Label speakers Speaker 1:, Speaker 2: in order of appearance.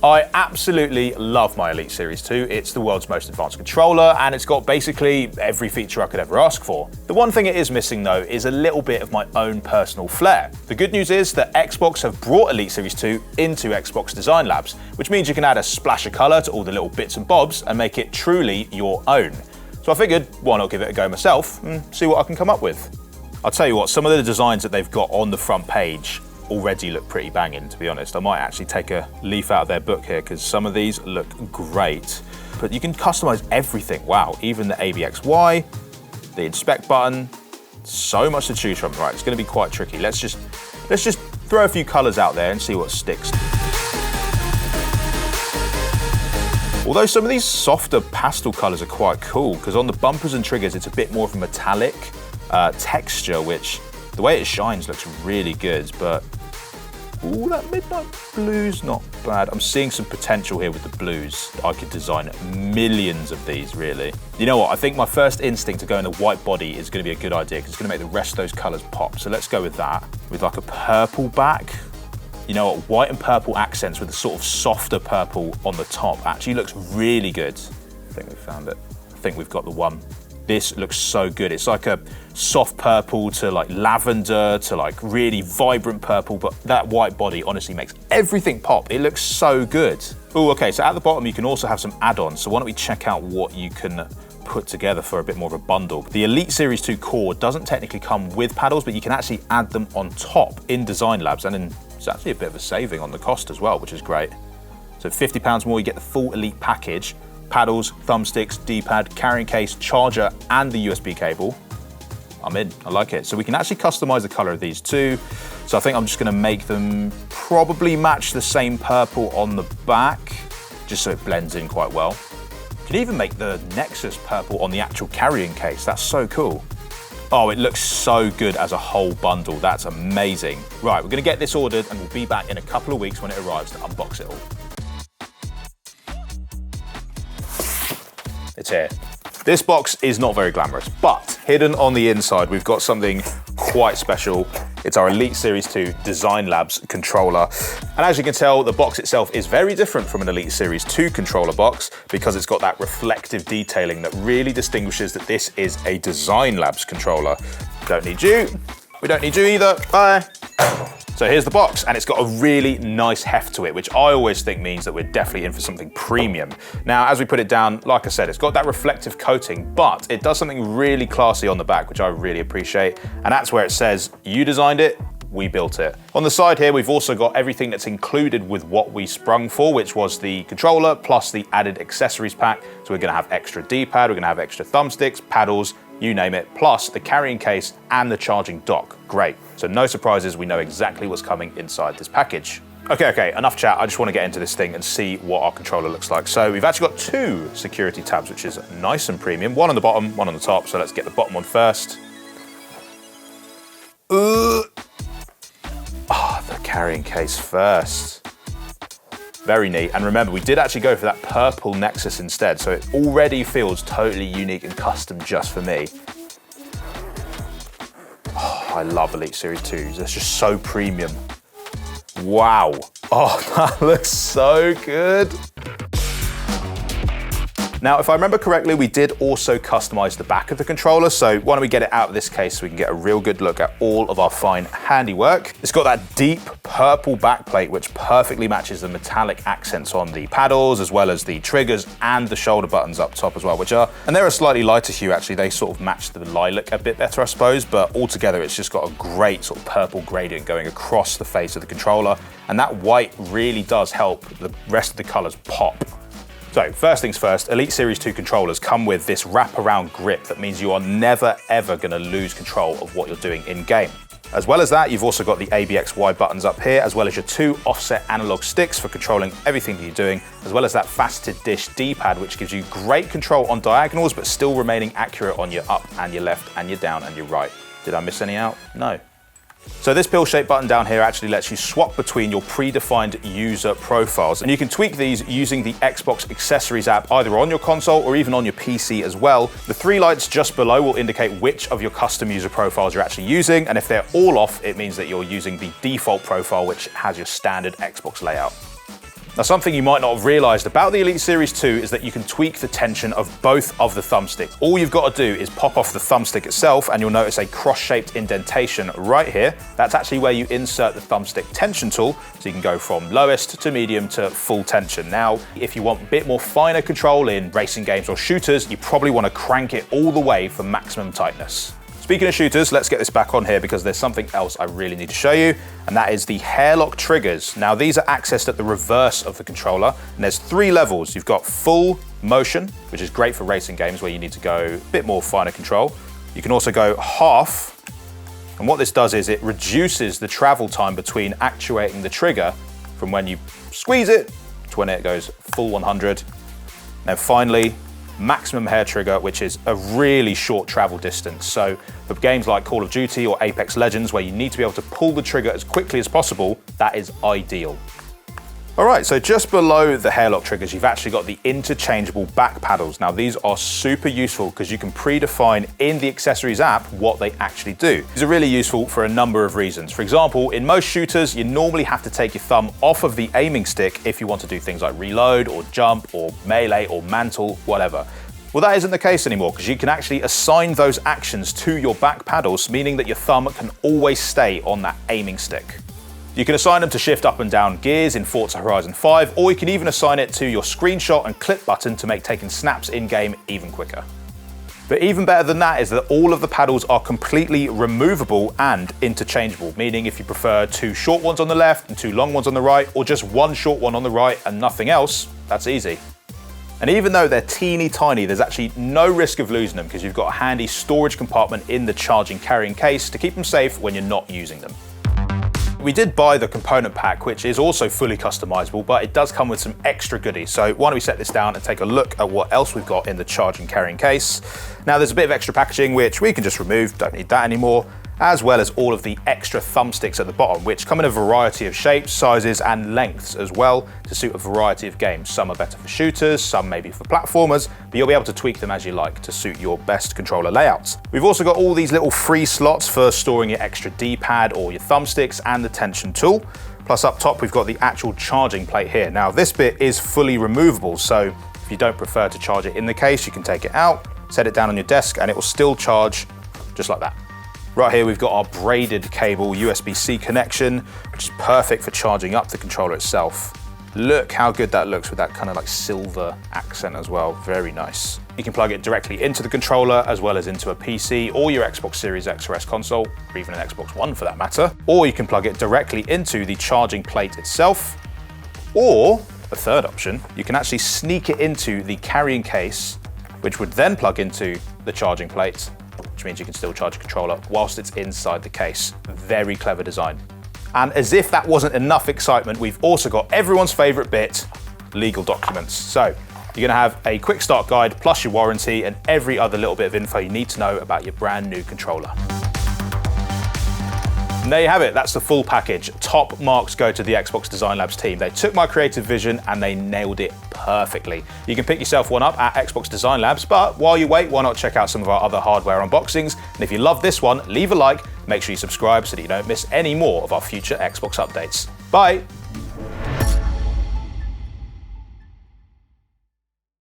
Speaker 1: I absolutely love my Elite Series 2. It's the world's most advanced controller, and it's got basically every feature I could ever ask for. The one thing it is missing though is a little bit of my own personal flair. The good news is that Xbox have brought Elite Series 2 into Xbox Design Labs, which means you can add a splash of color to all the little bits and bobs and make it truly your own. So I figured, why not give it a go myself and see what I can come up with. I'll tell you what, some of the designs that they've got on the front page already look pretty banging, to be honest. I might actually take a leaf out of their book here because some of these look great. But you can customize everything. Wow, even the ABXY, the inspect button, so much to choose from. Right, it's going to be quite tricky. Let's just throw a few colors out there and see what sticks. Although some of these softer pastel colors are quite cool, because on the bumpers and triggers it's a bit more of a metallic texture, which the way it shines looks really good, but ooh, that midnight blue's not bad. I'm seeing some potential here with the blues. I could design millions of these, really. You know what, I think my first instinct to go in a white body is going to be a good idea, because it's going to make the rest of those colors pop. So let's go with that, with like a purple back. You know what, white and purple accents with a sort of softer purple on the top actually looks really good. I think we've found it. I think we've got the one. This looks so good. It's like a soft purple to like lavender to like really vibrant purple, but that white body honestly makes everything pop. It looks so good. Oh, okay, so at the bottom you can also have some add-ons. So why don't we check out what you can put together for a bit more of a bundle. The Elite Series 2 core doesn't technically come with paddles, but you can actually add them on top in Design Labs, and then it's actually a bit of a saving on the cost as well, which is great. So £50 more, you get the full Elite package. Paddles, thumbsticks, D-pad, carrying case, charger, and the USB cable. I'm in, I like it. So we can actually customize the color of these too. So I think I'm just gonna make them probably match the same purple on the back, just so it blends in quite well. You can even make the Nexus purple on the actual carrying case. That's so cool. Oh, it looks so good as a whole bundle. That's amazing. Right, we're gonna get this ordered and we'll be back in a couple of weeks when it arrives to unbox it all. It's here. This box is not very glamorous, but hidden on the inside, we've got something quite special. It's our Elite Series 2 Design Labs controller. And as you can tell, the box itself is very different from an Elite Series 2 controller box because it's got that reflective detailing that really distinguishes that this is a Design Labs controller. Don't need you. We don't need you either. Bye. So here's the box, and it's got a really nice heft to it, which I always think means that we're definitely in for something premium. Now, as we put it down, like I said, it's got that reflective coating, but it does something really classy on the back, which I really appreciate. And that's where it says, you designed it, we built it. On the side here, we've also got everything that's included with what we sprung for, which was the controller plus the added accessories pack. So we're gonna have extra D-pad, we're gonna have extra thumbsticks, paddles, you name it, plus the carrying case and the charging dock. Great. So no surprises, we know exactly what's coming inside this package. Okay, enough chat. I just want to get into this thing and see what our controller looks like. So we've actually got two security tabs, which is nice and premium. One on the bottom, one on the top. So let's get the bottom one first. The carrying case first. Very neat. And remember, we did actually go for that purple Nexus instead, so it already feels totally unique and custom just for me. Oh, I love Elite Series 2s. That's just so premium. Wow. Oh, that looks so good. Now, if I remember correctly, we did also customize the back of the controller, so why don't we get it out of this case so we can get a real good look at all of our fine handiwork. It's got that deep purple backplate, which perfectly matches the metallic accents on the paddles, as well as the triggers and the shoulder buttons up top as well, and they're a slightly lighter hue, actually. They sort of match the lilac a bit better, I suppose, but altogether, it's just got a great sort of purple gradient going across the face of the controller, and that white really does help the rest of the colors pop. So first things first, Elite Series 2 controllers come with this wraparound grip that means you are never ever going to lose control of what you're doing in game. As well as that, you've also got the ABXY buttons up here, as well as your two offset analog sticks for controlling everything that you're doing, as well as that faceted dish D-pad, which gives you great control on diagonals, but still remaining accurate on your up and your left and your down and your right. Did I miss any out? No. So this pill-shaped button down here actually lets you swap between your predefined user profiles, and you can tweak these using the Xbox Accessories app either on your console or even on your PC as well. The three lights just below will indicate which of your custom user profiles you're actually using, and if they're all off, it means that you're using the default profile, which has your standard Xbox layout. Now, something you might not have realized about the Elite Series 2 is that you can tweak the tension of both of the thumbsticks. All you've got to do is pop off the thumbstick itself and you'll notice a cross-shaped indentation right here. That's actually where you insert the thumbstick tension tool, so you can go from lowest to medium to full tension. Now, if you want a bit more finer control in racing games or shooters, you probably want to crank it all the way for maximum tightness. Speaking of shooters, let's get this back on here because there's something else I really need to show you, and that is the hairlock triggers. Now, these are accessed at the reverse of the controller, and there's 3 levels. You've got full motion, which is great for racing games where you need to go a bit more finer control. You can also go half, and what this does is it reduces the travel time between actuating the trigger from when you squeeze it to when it goes full 100. And then finally, maximum hair trigger, which is a really short travel distance. So for games like Call of Duty or Apex Legends, where you need to be able to pull the trigger as quickly as possible, that is ideal. All right, so just below the hairlock triggers, you've actually got the interchangeable back paddles. Now, these are super useful because you can predefine in the accessories app what they actually do. These are really useful for a number of reasons. For example, in most shooters, you normally have to take your thumb off of the aiming stick if you want to do things like reload or jump or melee or mantle, whatever. Well, that isn't the case anymore because you can actually assign those actions to your back paddles, meaning that your thumb can always stay on that aiming stick. You can assign them to shift up and down gears in Forza Horizon 5, or you can even assign it to your screenshot and clip button to make taking snaps in-game even quicker. But even better than that is that all of the paddles are completely removable and interchangeable, meaning if you prefer 2 short ones on the left and 2 long ones on the right, or just 1 short one on the right and nothing else, that's easy. And even though they're teeny tiny, there's actually no risk of losing them because you've got a handy storage compartment in the charging carrying case to keep them safe when you're not using them. We did buy the component pack, which is also fully customizable, but it does come with some extra goodies. So why don't we set this down and take a look at what else we've got in the charging carrying case. Now, there's a bit of extra packaging, which we can just remove, don't need that anymore, as well as all of the extra thumbsticks at the bottom, which come in a variety of shapes, sizes, and lengths as well to suit a variety of games. Some are better for shooters, some maybe for platformers, but you'll be able to tweak them as you like to suit your best controller layouts. We've also got all these little free slots for storing your extra D-pad or your thumbsticks and the tension tool. Plus up top, we've got the actual charging plate here. Now, this bit is fully removable, so if you don't prefer to charge it in the case, you can take it out, set it down on your desk, and it will still charge just like that. Right here, we've got our braided cable USB-C connection, which is perfect for charging up the controller itself. Look how good that looks with that kind of like silver accent as well. Very nice. You can plug it directly into the controller as well as into a PC or your Xbox Series X or S console, or even an Xbox One for that matter. Or you can plug it directly into the charging plate itself. Or, a third option, you can actually sneak it into the carrying case, which would then plug into the charging plate, which means you can still charge a controller whilst it's inside the case. Very clever design. And as if that wasn't enough excitement, we've also got everyone's favorite bit, legal documents. So you're gonna have a quick start guide plus your warranty and every other little bit of info you need to know about your brand new controller. And there you have it, that's the full package. Top marks go to the Xbox Design Labs team. They took my creative vision and they nailed it perfectly. You can pick yourself one up at Xbox Design Labs, but while you wait, why not check out some of our other hardware unboxings? And if you love this one, leave a like, make sure you subscribe so that you don't miss any more of our future Xbox updates. Bye!